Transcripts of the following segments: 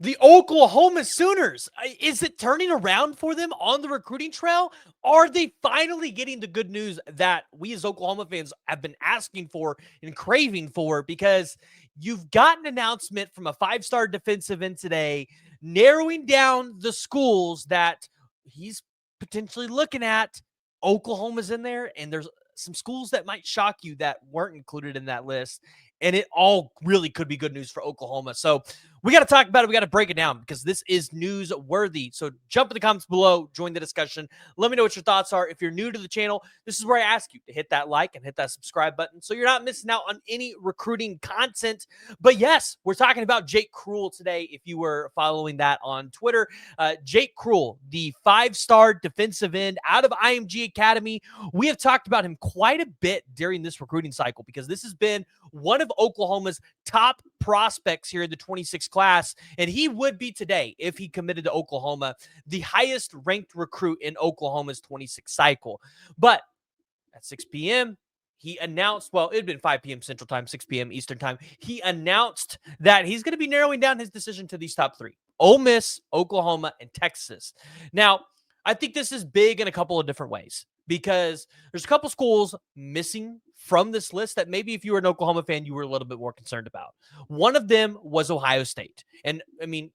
The Oklahoma Sooners, is it turning around for them on the recruiting trail? Are they finally getting the good news that we as Oklahoma fans have been asking for and craving for? Because you've got an announcement from a five-star defensive end today, narrowing down the schools that he's potentially looking at. Oklahoma's in there, and there's some schools that might shock you that weren't included in that list. And it all really could be good news for Oklahoma. So we got to talk about it. We got to break it down because this is newsworthy. So jump in the comments below, join the discussion. Let me know what your thoughts are. If you're new to the channel, this is where I ask you to hit that like and hit that subscribe button so you're not missing out on any recruiting content. But yes, we're talking about Jake Cruel today. If you were following that on Twitter, Jake Cruel, the five-star defensive end out of IMG Academy. We have talked about him quite a bit during this recruiting cycle because this has been one of Oklahoma's top prospects here in the 26 class, and he would be today if he committed to Oklahoma, the highest ranked recruit in Oklahoma's 26 cycle. But at 6 p.m., he announced, well, it had been 5 p.m. Central Time, 6 p.m. Eastern Time. He announced that he's going to be narrowing down his decision to these top three: Ole Miss, Oklahoma, and Texas. Now, I think this is big in a couple of different ways because there's a couple schools missing from this list that maybe if you were an Oklahoma fan, you were a little bit more concerned about. One of them was Ohio State. And I mean,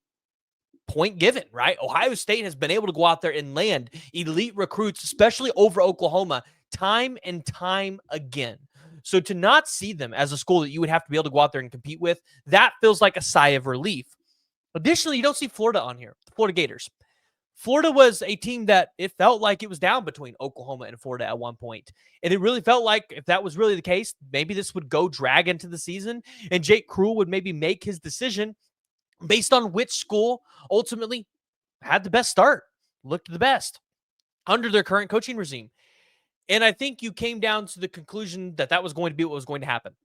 point given, right? Ohio State has been able to go out there and land elite recruits, especially over Oklahoma, time and time again. So to not see them as a school that you would have to be able to go out there and compete with, that feels like a sigh of relief. Additionally, you don't see Florida on here, the Florida Gators. Florida was a team that it felt like it was down between Oklahoma and Florida at one point. And it really felt like if that was really the case, maybe this would go drag into the season and Jake Cruel would maybe make his decision based on which school ultimately had the best start, looked the best under their current coaching regime. And I think you came down to the conclusion that that was going to be what was going to happen.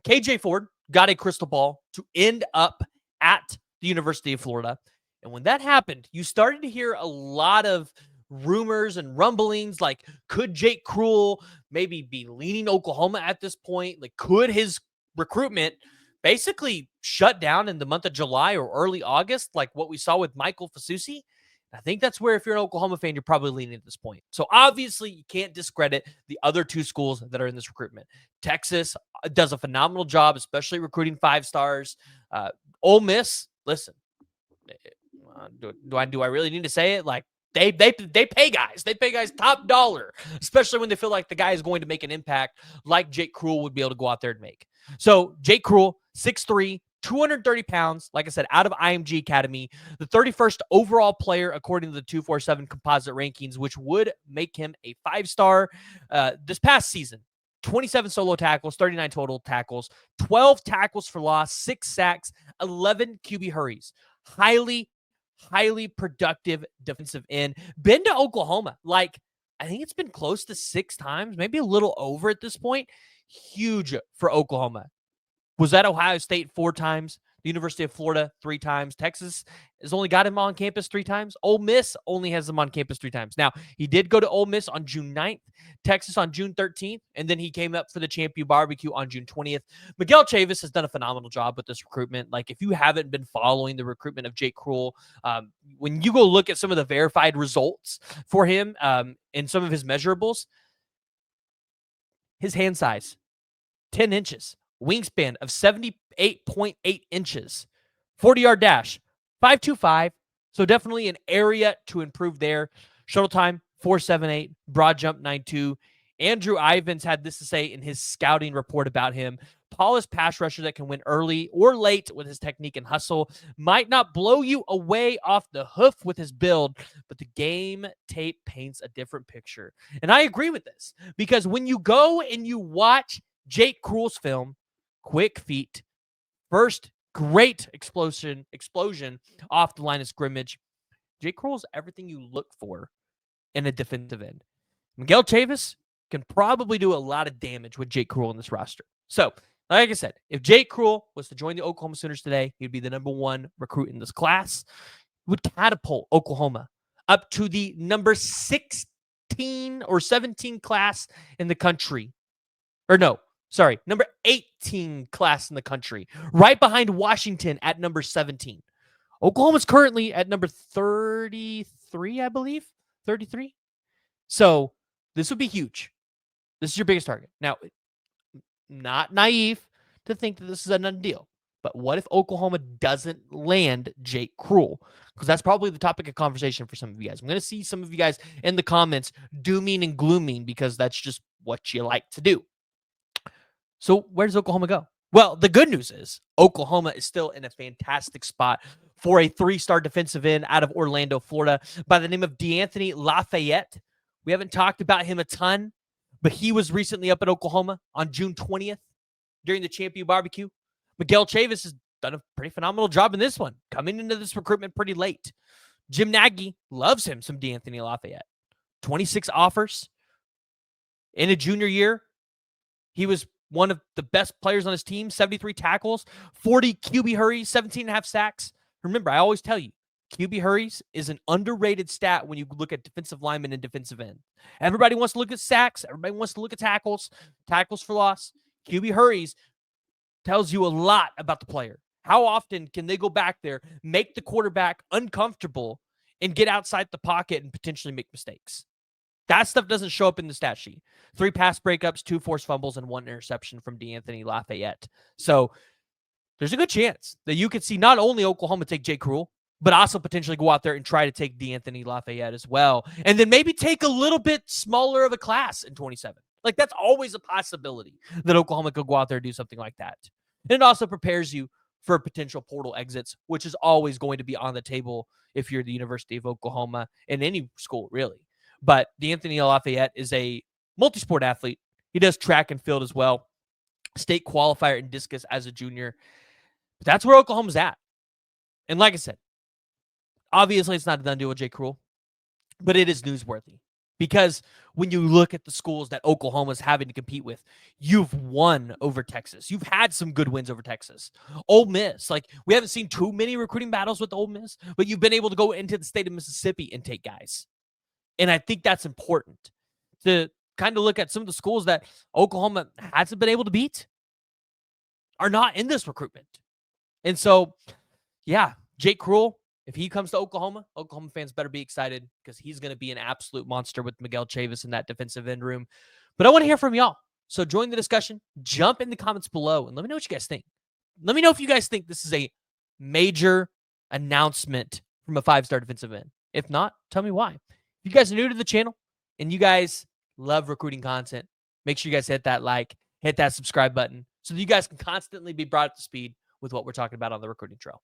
KJ Ford got a crystal ball to end up at the University of Florida. And when that happened, you started to hear a lot of rumors and rumblings like, could Jake Cruel maybe be leaning Oklahoma at this point? Like, could his recruitment basically shut down in the month of July or early August, like what we saw with Michael Fasusi? I think that's where, if you're an Oklahoma fan, you're probably leaning at this point. So obviously, you can't discredit the other two schools that are in this recruitment. Texas does a phenomenal job, especially recruiting five stars. Ole Miss, listen, do I really need to say it? Like, they pay guys. They pay guys top dollar, especially when they feel like the guy is going to make an impact like Jake Cruel would be able to go out there and make. So Jake Cruel, 6'3", 230 pounds, like I said, out of IMG Academy, the 31st overall player according to the 247 composite rankings, which would make him a five-star this past season. 27 solo tackles, 39 total tackles, 12 tackles for loss, 6 sacks, 11 QB hurries. Highly productive defensive end. Been to Oklahoma, like, I think it's been close to 6 times, maybe a little over at this point. Huge for Oklahoma. Was at Ohio State 4 times, the University of Florida 3 times. Texas has only got him on campus 3 times. Ole Miss only has him on campus 3 times. Now, he did go to Ole Miss on June 9th, Texas on June 13th, and then he came up for the Champion Barbecue on June 20th. Miguel Chavis has done a phenomenal job with this recruitment. Like, if you haven't been following the recruitment of Jake Cruel, when you go look at some of the verified results for him and some of his measurables, his hand size, 10 inches. Wingspan of 78.8 inches, 40-yard dash, 5.25. So definitely an area to improve there. Shuttle time, 4.78. Broad jump, 9.2. Andrew Ivins had this to say in his scouting report about him. Polished pass rusher that can win early or late with his technique and hustle. Might not blow you away off the hoof with his build, but the game tape paints a different picture. And I agree with this because when you go and you watch Jake Cruel's film, quick feet, first great explosion off the line of scrimmage. Jake Cruel's everything you look for in a defensive end. Miguel Chavis can probably do a lot of damage with Jake Cruel in this roster. So, like I said, if Jake Cruel was to join the Oklahoma Sooners today, he'd be the number 1 recruit in this class. He would catapult Oklahoma up to the number 16 or 17 class in the country. Or no, sorry, number 18 class in the country, right behind Washington at number 17. Oklahoma's currently at number 33, I believe. 33. So this would be huge. This is your biggest target. Now, not naive to think that this is a done deal. But what if Oklahoma doesn't land Jake Cruel? Because that's probably the topic of conversation for some of you guys. I'm going to see some of you guys in the comments dooming and glooming because that's just what you like to do. So where does Oklahoma go? Well, the good news is Oklahoma is still in a fantastic spot for a 3-star defensive end out of Orlando, Florida, by the name of DeAnthony Lafayette. We haven't talked about him a ton, but he was recently up at Oklahoma on June 20th during the Champion Barbecue. Miguel Chavis has done a pretty phenomenal job in this one, coming into this recruitment pretty late. Jim Nagy loves him some DeAnthony Lafayette. 26 offers in a junior year. He was one of the best players on his team, 73 tackles, 40 QB hurries, 17 and a half sacks. Remember, I always tell you, QB hurries is an underrated stat when you look at defensive linemen and defensive end. Everybody wants to look at sacks. Everybody wants to look at tackles for loss. QB hurries tells you a lot about the player. How often can they go back there, make the quarterback uncomfortable, and get outside the pocket and potentially make mistakes? That stuff doesn't show up in the stat sheet. 3 pass breakups, 2 forced fumbles, and 1 interception from DeAnthony Lafayette. So there's a good chance that you could see not only Oklahoma take Jake Cruel, but also potentially go out there and try to take DeAnthony Lafayette as well. And then maybe take a little bit smaller of a class in 27. Like, that's always a possibility that Oklahoma could go out there and do something like that. And it also prepares you for potential portal exits, which is always going to be on the table if you're the University of Oklahoma in any school, really. But DeAnthony Lafayette is a multi-sport athlete. He does track and field as well. State qualifier in discus as a junior. But that's where Oklahoma's at. And like I said, obviously it's not a done deal with Jake Cruel, but it is newsworthy. Because when you look at the schools that Oklahoma's having to compete with, you've won over Texas. You've had some good wins over Texas. Ole Miss, like, we haven't seen too many recruiting battles with Ole Miss, but you've been able to go into the state of Mississippi and take guys. And I think that's important to kind of look at some of the schools that Oklahoma hasn't been able to beat are not in this recruitment. And so, yeah, Jake Cruel, if he comes to Oklahoma, Oklahoma fans better be excited because he's going to be an absolute monster with Miguel Chavis in that defensive end room. But I want to hear from y'all. So join the discussion. Jump in the comments below and let me know what you guys think. Let me know if you guys think this is a major announcement from a 5-star defensive end. If not, tell me why. If you guys are new to the channel and you guys love recruiting content, make sure you guys hit that like, hit that subscribe button so that you guys can constantly be brought up to speed with what we're talking about on the recruiting trail.